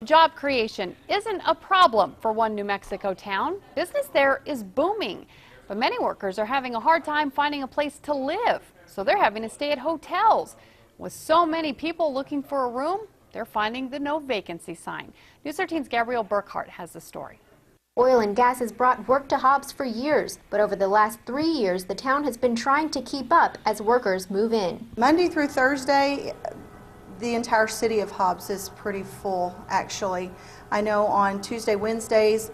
Job creation isn't a problem for one New Mexico town. Business there is booming, but many workers are having a hard time finding a place to live, so they're having to stay at hotels. With so many people looking for a room, they're finding the no vacancy sign. News 13's Gabrielle Burkhart has the story. Oil and gas has brought work to Hobbs for years, but over the last 3 years, the town has been trying to keep up as workers move in. Monday through Thursday, the entire city of Hobbs is pretty full, actually. I know on Tuesday, Wednesdays,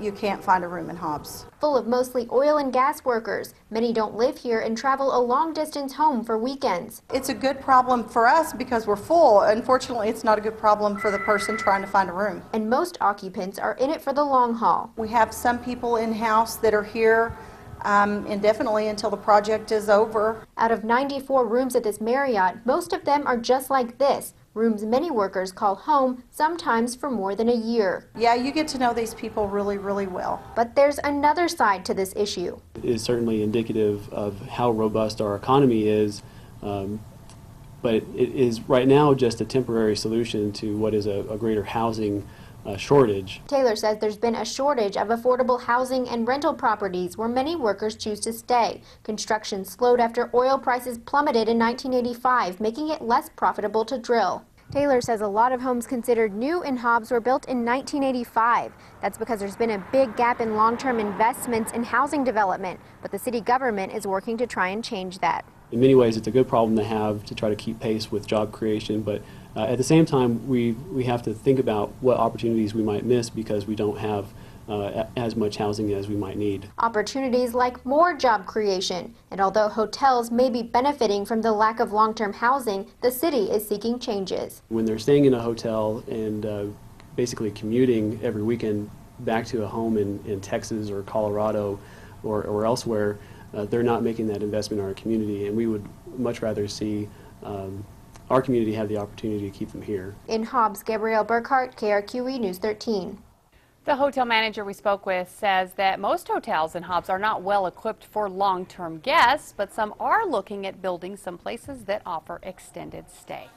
you can't find a room in Hobbs. Full of mostly oil and gas workers. Many don't live here and travel a long distance home for weekends. It's a good problem for us because we're full. Unfortunately, it's not a good problem for the person trying to find a room. And most occupants are in it for the long haul. We have some people in-house that are here indefinitely until the project is over. Out of 94 rooms at this Marriott, most of them are just like this. Rooms many workers call home, sometimes for more than a year. Yeah, you get to know these people really, really well. But there's another side to this issue. It is certainly indicative of how robust our economy is, but it is right now just a temporary solution to what is a greater housing shortage. Taylor says there's been a shortage of affordable housing and rental properties where many workers choose to stay. Construction slowed after oil prices plummeted in 1985, making it less profitable to drill. Taylor says a lot of homes considered new in Hobbs were built in 1985. That's because there's been a big gap in long-term investments in housing development, but the city government is working to try and change that. In many ways, it's a good problem to have to try to keep pace with job creation, but at the same time, we have to think about what opportunities we might miss because we don't have as much housing as we might need. Opportunities like more job creation. And although hotels may be benefiting from the lack of long-term housing, the city is seeking changes. When they're staying in a hotel and basically commuting every weekend back to a home in Texas or Colorado or elsewhere, they're not making that investment in our community, and we would much rather see our community have the opportunity to keep them here. In Hobbs, Gabrielle Burkhart, KRQE News 13. The hotel manager we spoke with says that most hotels in Hobbs are not well equipped for long-term guests, but some are looking at building some places that offer extended stay.